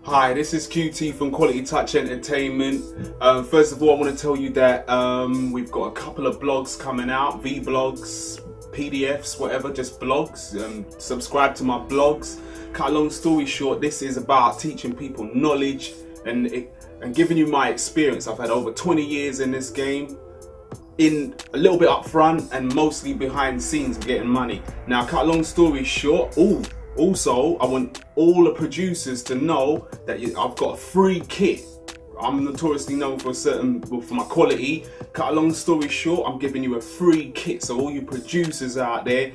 Hi, this is QT from Quality Touch Entertainment. First of all, I want to tell you that we've got a couple of blogs coming out, vlogs, PDFs, whatever, just blogs. Subscribe to my blogs. Cut a long story short, this is about teaching people knowledge and giving you my experience. I've had over 20 years in this game, in a little bit up front and mostly behind the scenes of getting money. Now, cut a long story short, also, I want all the producers to know that I've got a free kit. I'm notoriously known for for my quality. Cut a long story short, I'm giving you a free kit. So all you producers out there,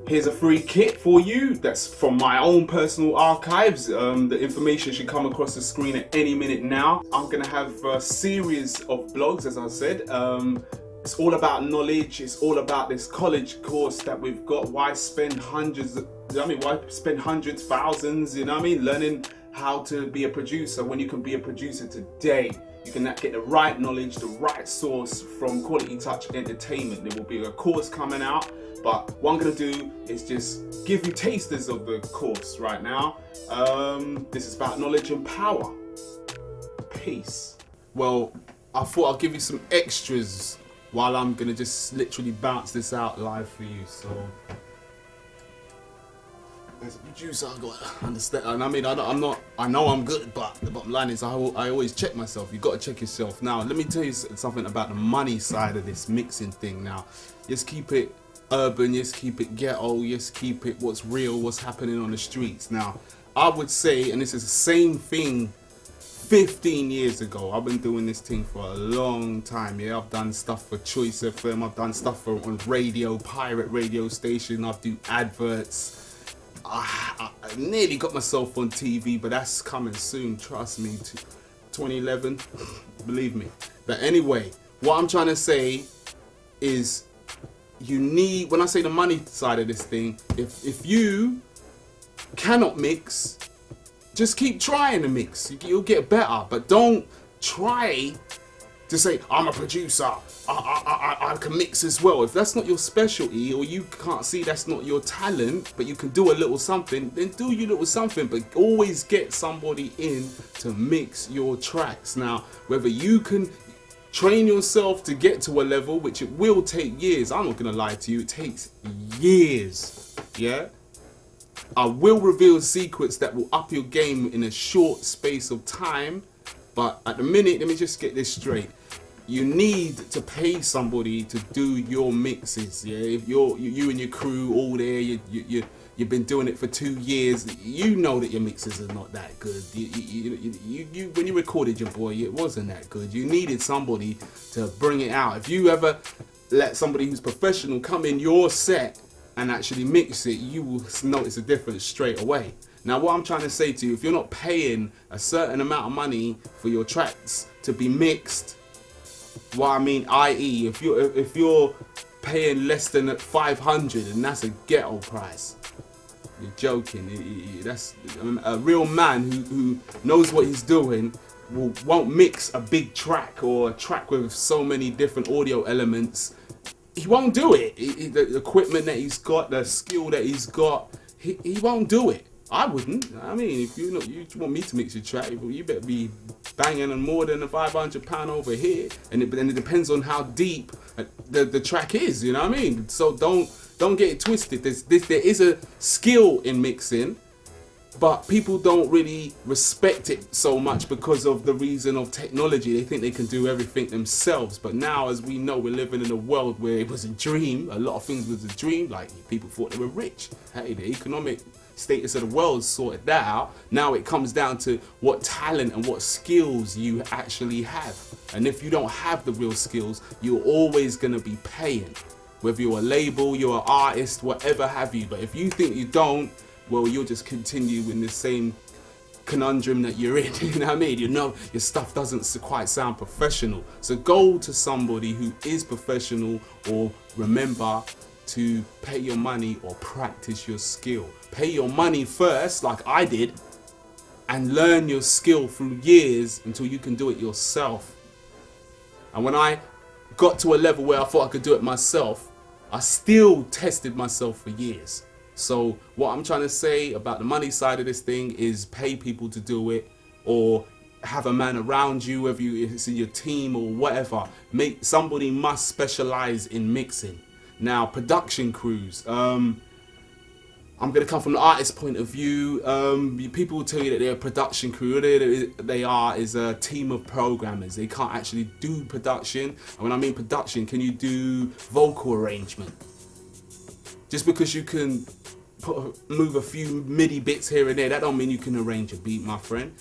here's a free kit for you. That's from my own personal archives. The information should come across the screen at any minute now. I'm gonna have a series of blogs, as I said. It's all about knowledge. It's all about this college course that we've got. Why spend hundreds, why spend hundreds, thousands, you know what I mean, learning how to be a producer when you can be a producer today. You can get the right knowledge, the right source from Quality Touch Entertainment. There will be a course coming out, but what I'm gonna do is just give you tasters of the course right now. This is about knowledge and power. Peace. Well, I thought I'd give you some extras while I'm gonna just literally bounce this out live for you. So, as a producer, I gotta understand. And I mean, I know I'm good, but the bottom line is I always check myself. You gotta check yourself. Now, let me tell you something about the money side of this mixing thing. Now, just keep it urban, just keep it ghetto, just keep it what's real, what's happening on the streets. Now, I would say, and this is the same thing 15 years ago. I've been doing this thing for a long time. Yeah, I've done stuff for Choice FM, I've done stuff on radio, pirate radio station, I do adverts. I nearly got myself on TV, but that's coming soon, trust me, 2011, believe me. But anyway, what I'm trying to say is you need, when I say the money side of this thing, if you cannot mix, just keep trying to mix. You'll get better, but don't try to say, I'm a producer, I can mix as well. If that's not your specialty, or you can't see that's not your talent, but you can do a little something, then do your little something, but always get somebody in to mix your tracks. Now, whether you can train yourself to get to a level, which it will take years, I'm not gonna lie to you, it takes years, yeah? I will reveal secrets that will up your game in a short space of time, but at the minute, let me just get this straight. You need to pay somebody to do your mixes. Yeah, if you and your crew all there, you've been doing it for 2 years. You know that your mixes are not that good. When you recorded your boy, it wasn't that good. You needed somebody to bring it out. If you ever let somebody who's professional come in your set and actually mix it, you will notice a difference straight away. Now, what I'm trying to say to you, if you're not paying a certain amount of money for your tracks to be mixed, what I mean, i.e., if you're paying less than 500 and that's a ghetto price, you're joking. That's a real man who knows what he's doing. Won't mix a big track or a track with so many different audio elements. He won't do it. The equipment that he's got, the skill that he's got, he won't do it. I wouldn't. I mean, if you want me to mix your track, you better be banging on more than a £500 over here. And it depends on how deep the track is. You know what I mean? So don't get it twisted. There is a skill in mixing, but people don't really respect it so much because of the reason of technology. They think they can do everything themselves. But now, as we know, we're living in a world where it was a dream. A lot of things was a dream. Like, people thought they were rich. Hey, the economic status of the world sorted that out. Now it comes down to what talent and what skills you actually have. And if you don't have the real skills, you're always going to be paying. Whether you're a label, you're an artist, whatever have you. But if you think you don't, well, you'll just continue in the same conundrum that you're in. You know what I mean? You know your stuff doesn't quite sound professional. So go to somebody who is professional, or remember to pay your money or practice your skill. Pay your money first, like I did, and learn your skill through years until you can do it yourself. And when I got to a level where I thought I could do it myself, I still tested myself for years. So what I'm trying to say about the money side of this thing is pay people to do it, or have a man around you, whether it's in your team or whatever. Somebody must specialize in mixing. Now, production crews. I'm going to come from the artist's point of view. People will tell you that they're a production crew. What they are is a team of programmers. They can't actually do production. And when I mean production, can you do vocal arrangement? Just because you can move a few MIDI bits here and there, that don't mean you can arrange a beat, my friend.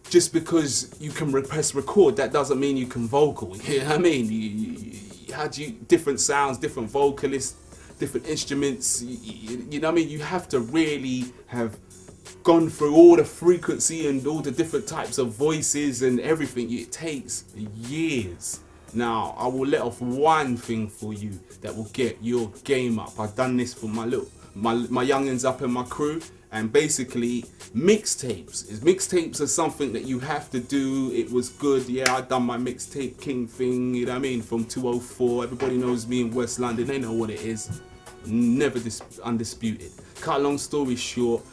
Just because you can press record, that doesn't mean you can vocal. You know what I mean? Different sounds, different vocalists, different instruments. You know what I mean? You have to really have gone through all the frequency and all the different types of voices and everything. It takes years. Now, I will let off one thing for you that will get your game up. I've done this for my youngins up in my crew, and basically mixtapes are something that you have to do. It was good. Yeah, I done my mixtape king thing, you know what I mean, from 204. Everybody knows me in West London. They know what it is. Never undisputed. Cut a long story short,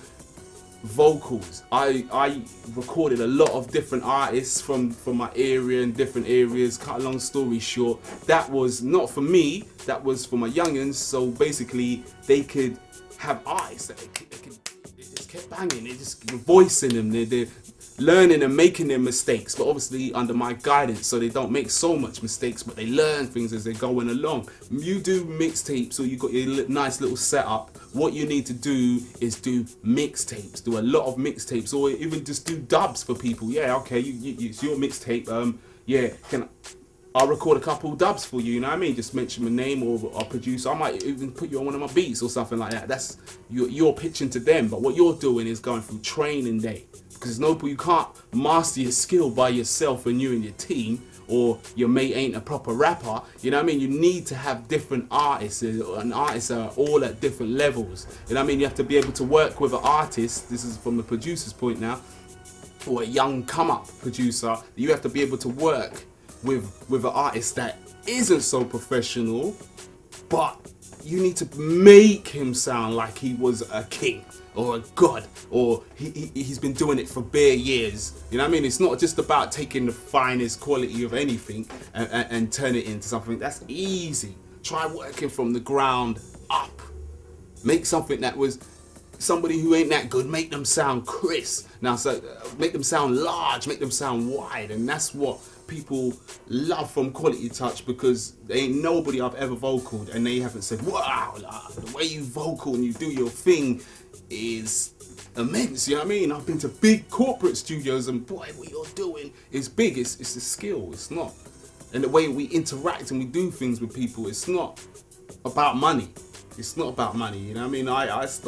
vocals. I recorded a lot of different artists from my area and different areas. Cut a long story short, that was not for me, that was for my youngins. So basically they could have artists that they just kept banging, they just voicing them, they're learning and making their mistakes, but obviously under my guidance, so they don't make so much mistakes, but they learn things as they're going along. You do mixtapes, or you got your nice little setup. What you need to do is do mixtapes, do a lot of mixtapes, or even just do dubs for people. Yeah, okay, it's your mixtape. Yeah, I'll record a couple dubs for you, you know what I mean? Just mention my name or a producer. I might even put you on one of my beats or something like that. That's you're pitching to them, but what you're doing is going through training day. Because you can't master your skill by yourself and you and your team, or your mate ain't a proper rapper. You know what I mean? You need to have different artists, and artists are all at different levels. You know what I mean? You have to be able to work with an artist. This is from the producer's point now, or a young come-up producer. You have to be able to work with an artist that isn't so professional, but you need to make him sound like he was a king or a god, or he's been doing it for bare years. You know what I mean? It's not just about taking the finest quality of anything and turn it into something that's easy. Try working from the ground up. Make something that was somebody who ain't that good, make them sound crisp. Now, so make them sound large, make them sound wide, and that's what people love from Quality Touch, because there ain't nobody I've ever vocaled and they haven't said, wow, the way you vocal and you do your thing is immense. You know what I mean? I've been to big corporate studios and boy, what you're doing is big. It's a skill. It's not. And the way we interact and we do things with people, it's not about money. It's not about money, you know what I mean?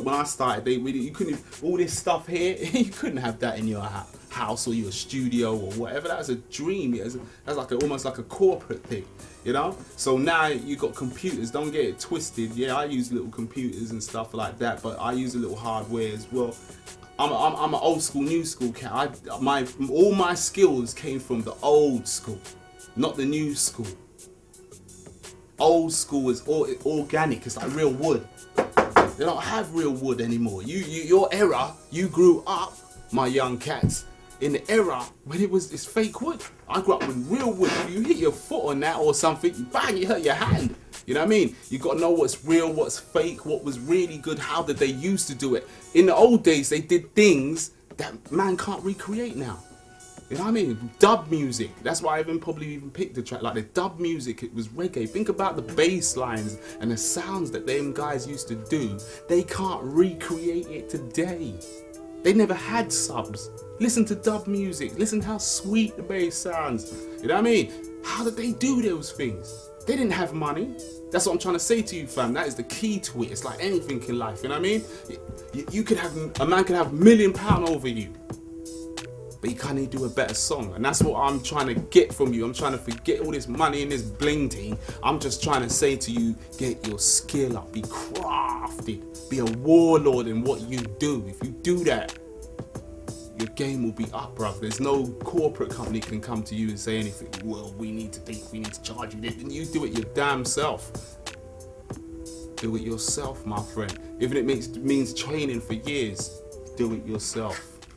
When I started, you couldn't, all this stuff here, you couldn't have that in your house or your studio or whatever. That was a dream. That's like almost like a corporate thing, you know? So now you got computers, don't get it twisted. Yeah, I use little computers and stuff like that, but I use a little hardware as well. I'm an old school, new school cat. All my skills came from the old school, not the new school. Old school is organic. It's like real wood. They don't have real wood anymore. Your era, you grew up, my young cats, in the era when it's fake wood. I grew up with real wood. If you hit your foot on that or something, bang, you hurt your hand. You know what I mean? You got to know what's real, what's fake, what was really good. How did they used to do it? In the old days, they did things that man can't recreate now. You know what I mean? Dub music. That's why I probably even picked the track. Like the dub music, it was reggae. Think about the bass lines and the sounds that them guys used to do. They can't recreate it today. They never had subs. Listen to dub music. Listen how sweet the bass sounds. You know what I mean? How did they do those things? They didn't have money. That's what I'm trying to say to you, fam. That is the key to it. It's like anything in life. You know what I mean? You could have, a man could have £1 million over you, but you can't even do a better song. And that's what I'm trying to get from you. I'm trying to forget all this money and this bling thing. I'm just trying to say to you, get your skill up, be crafted, be a warlord in what you do. If you do that, your game will be up, bruv. There's no corporate company can come to you and say anything. Well, we need to charge you this. And you do it your damn self. do it yourself, my friend. Even if it means training for years, do it yourself.